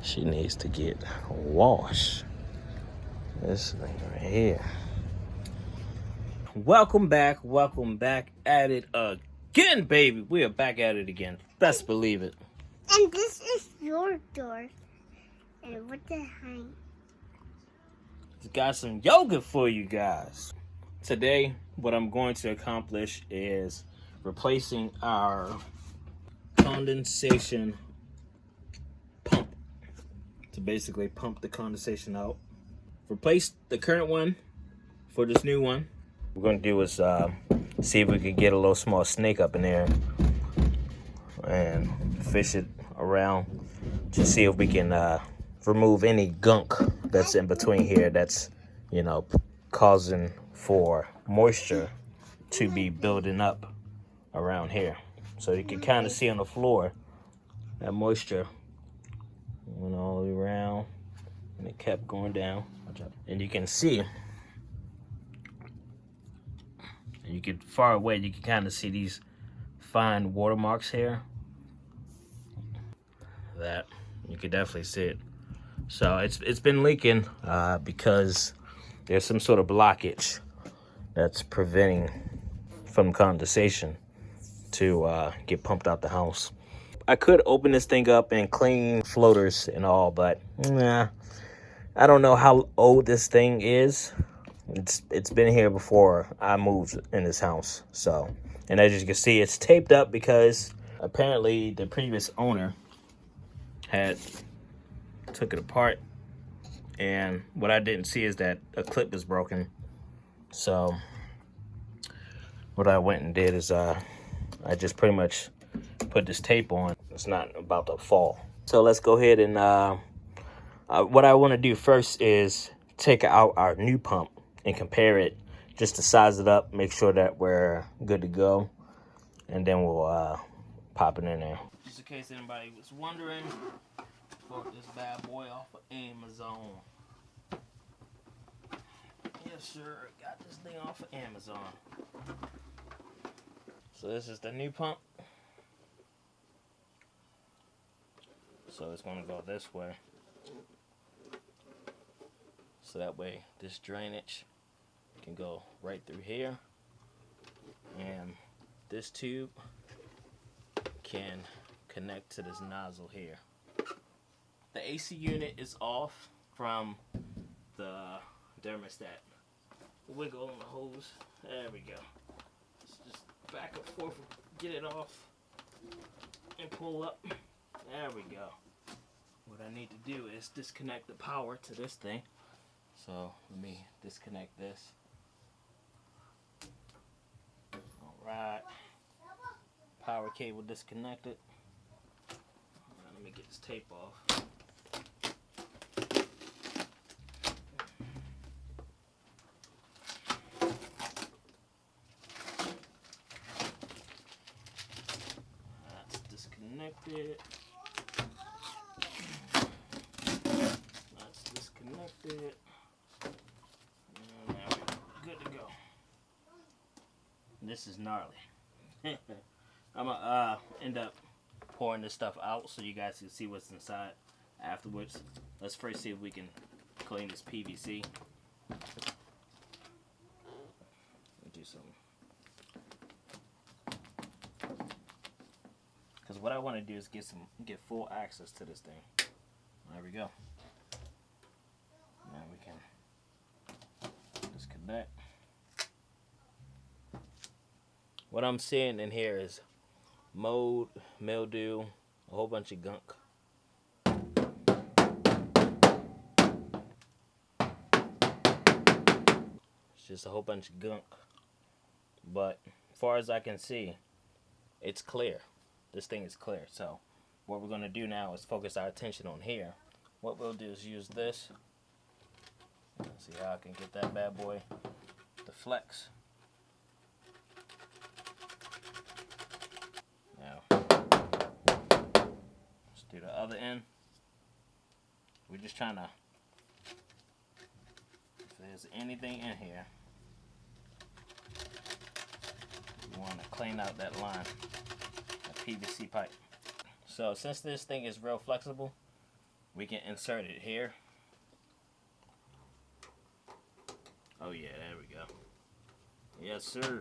She needs to get washed. This thing right here. Welcome back at it again, baby. We are back at it again. Best believe it. And this is your door. And what the heck? It's got some yoga for you guys. Today, what I'm going to accomplish is replacing our condensation pump to basically pump the condensation out. Replace the current one for this new one. What we're going to do is see if we can get a little small snake up in there and fish it around to see if we can remove any gunk that's in between here that's, you know, causing for moisture to be building up around here. So you can kind of see on the floor that moisture went all the way around and it kept going down. And you can see, and you can far away, you can kind of see these fine watermarks here. That you can definitely see it. So it's been leaking because there's some sort of blockage that's preventing from condensation to get pumped out the house. I could open this thing up and clean floaters and all, but nah, I don't know how old this thing is. It's been here before I moved in this house. So, and as you can see, it's taped up because apparently the previous owner had took it apart, and what I didn't see is that a clip is broken. So what I went and did is I just pretty much put this tape on. It's not about to fall. So let's go ahead and what I want to do first is take out our new pump and compare it, just to size it up, make sure that we're good to go, and then we'll pop it in there. Just in case anybody was wondering, bought this bad boy off of Amazon. Yes, sir, got this thing off of Amazon. So this is the new pump. So it's gonna go this way. So that way this drainage can go right through here. And this tube can connect to this nozzle here. The AC unit is off from the thermostat. Wiggle on the hose. There we go. Just back and forth, get it off, and pull up. There we go. What I need to do is disconnect the power to this thing. So let me disconnect this. Alright. Power cable disconnected. Alright, let me get this tape off. That's disconnected. That's disconnected. And now we're good to go. This is gnarly. I'm gonna end up pouring this stuff out so you guys can see what's inside afterwards. Let's first see if we can clean this PVC. Do something. Because what I want to do is get full access to this thing. There we go. Now we can disconnect. What I'm seeing in here is mold, mildew, a whole bunch of gunk. It's just a whole bunch of gunk. But as far as I can see, it's clear. This thing is clear. So what we're going to do now is focus our attention on here. What we'll do is use this. Let's see how I can get that bad boy to flex. Now, let's do the other end. We're just trying to, if there's anything in here, we want to clean out that line, that PVC pipe. So since this thing is real flexible, we can insert it here. Oh yeah, there we go. Yes, sir.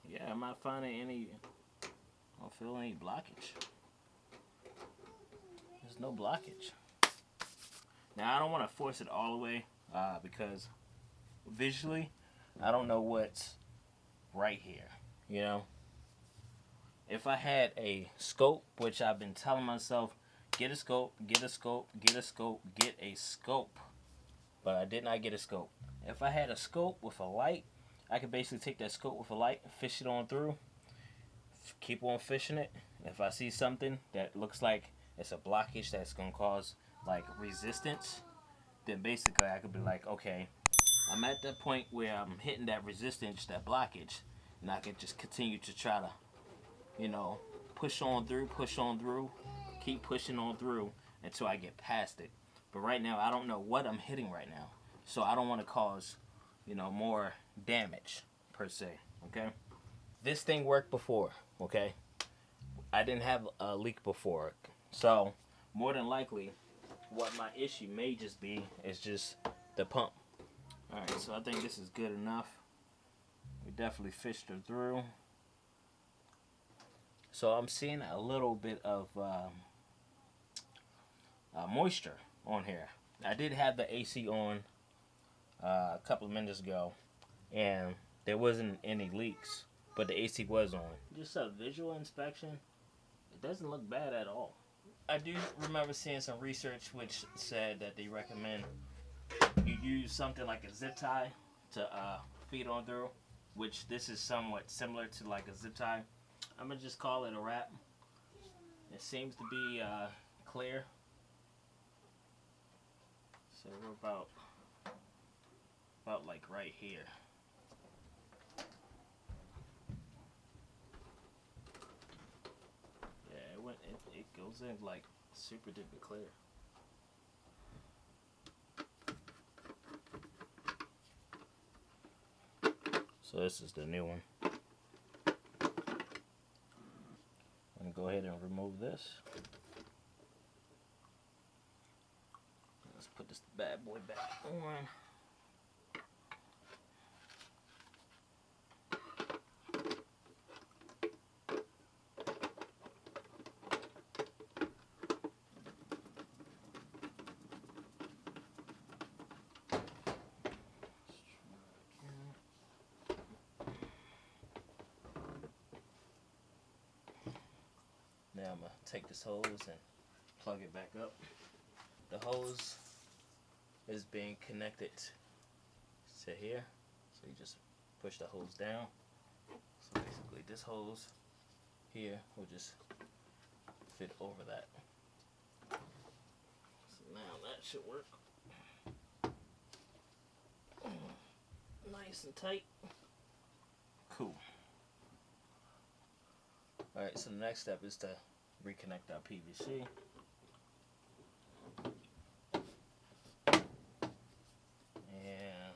Yeah, I'm not finding any, I don't feel any blockage. There's no blockage. Now, I don't want to force it all the way because visually, I don't know what's right here, you know? If I had a scope, which I've been telling myself, get a scope, get a scope, get a scope, get a scope. But I did not get a scope. If I had a scope with a light, I could basically take that scope with a light, fish it on through, keep on fishing it. If I see something that looks like it's a blockage that's going to cause like resistance, then basically I could be like, okay, I'm at that point where I'm hitting that resistance, that blockage, and I can just continue to try to, you know, push on through, keep pushing on through until I get past it. But right now, I don't know what I'm hitting right now. So I don't want to cause, you know, more damage, per se, okay? This thing worked before, okay? I didn't have a leak before. So, more than likely, what my issue may just be is just the pump. Alright, so I think this is good enough. We definitely fished her through. So I'm seeing a little bit of moisture on here. I did have the AC on a couple of minutes ago, and there wasn't any leaks, but the AC was on. Just a visual inspection, it doesn't look bad at all. I do remember seeing some research which said that they recommend you use something like a zip tie to feed on through, which this is somewhat similar to like a zip tie. I'm gonna just call it a wrap. It seems to be clear. So we're about like right here. Yeah, it goes in like super duper clear. So this is the new one. I'm gonna go ahead and remove this. Let's put this bad boy back on. Now I'm going to take this hose and plug it back up. The hose is being connected to here. So you just push the hose down. So basically this hose here will just fit over that. So now that should work. Nice and tight. Cool. Alright, so the next step is to reconnect our PVC. And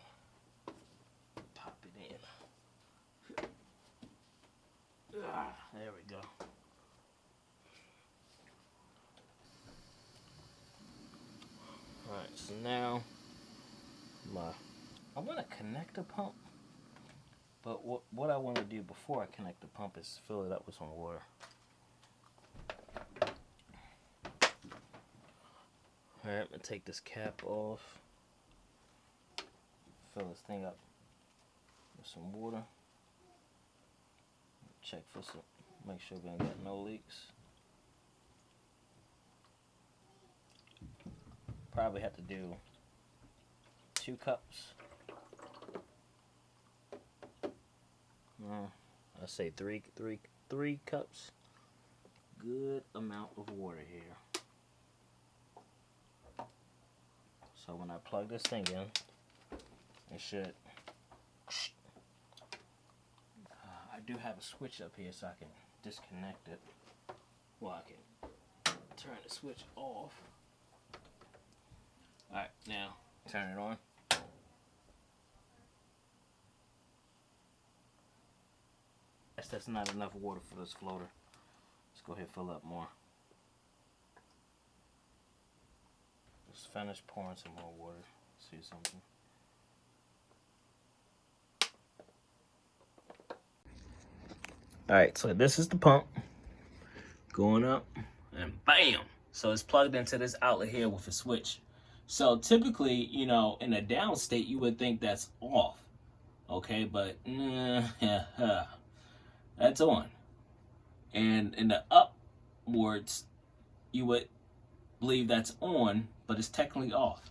pop it in. There we go. Alright, so now I want to connect the pump. But what I want to do before I connect the pump is fill it up with some water. Alright, I'm going to take this cap off. Fill this thing up with some water. Check for some, make sure we ain't got no leaks. Probably have to do 2 cups. I say three cups. Good amount of water here. So when I plug this thing in, it should. I do have a switch up here so I can disconnect it. Well, I can turn the switch off. Alright, now turn it on. that's not enough water for this floater. Let's go ahead and fill up more. Just finish pouring some more water. See something. Alright, so this is the pump. Going up and bam! So it's plugged into this outlet here with a switch. So typically, you know, in a down state, you would think that's off. Okay, but that's on. And in the upwards, you would believe that's on, but it's technically off.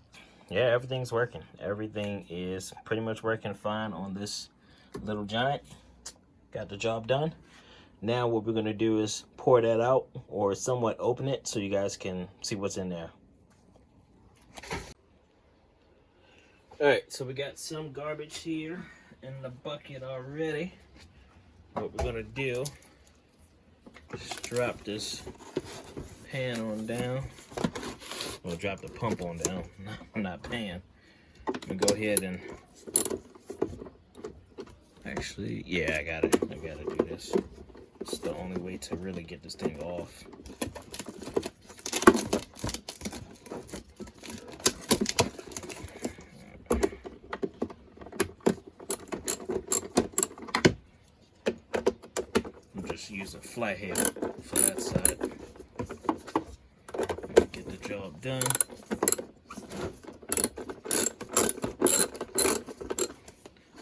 Yeah, everything's working. Everything is pretty much working fine on this little giant. Got the job done. Now what we're gonna do is pour that out, or somewhat open it so you guys can see what's in there. All right, so we got some garbage here in the bucket already. What we're gonna do is drop this pan on down. We'll drop the pump on down, not pan. And go ahead and actually, yeah, I gotta do this. It's the only way to really get this thing off. I'm just using flathead for that side. Get the job done.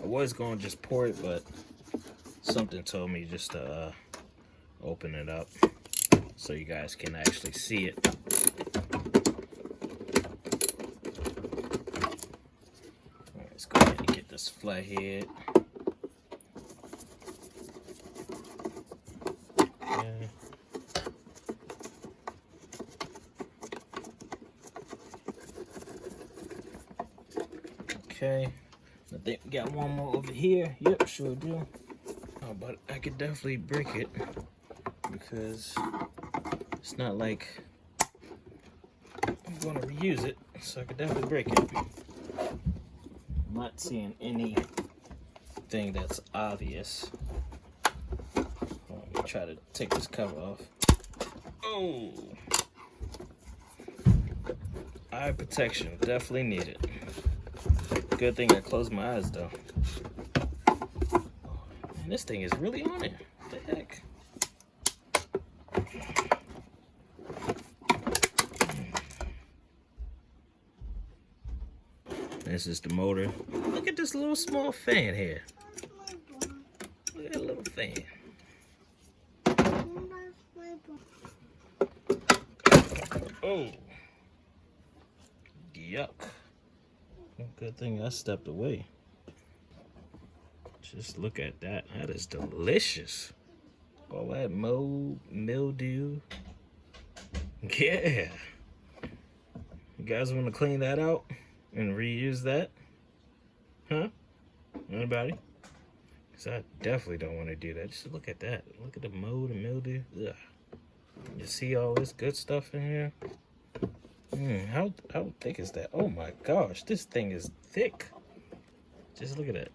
I was going to just pour it, but something told me just to open it up so you guys can actually see it. All right, let's go ahead and get this flathead. Okay, I think we got one more over here. Yep, sure do. Oh, but I could definitely break it because it's not like I'm going to reuse it, so I could definitely break it. I'm not seeing anything that's obvious. Let me try to take this cover off. Oh! Eye protection, definitely needed. Good thing I closed my eyes though. Man, this thing is really on it. What the heck? This is the motor. Look at this little small fan here. Look at that little fan. Oh. Yuck. Good thing I stepped away. Just look at that. That is delicious. All that mold, mildew. Yeah. You guys want to clean that out and reuse that? Huh? Anybody? Because I definitely don't want to do that. Just look at that. Look at the mold and mildew. Ugh. You see all this good stuff in here? How thick is that? Oh my gosh, this thing is thick. Just look at that.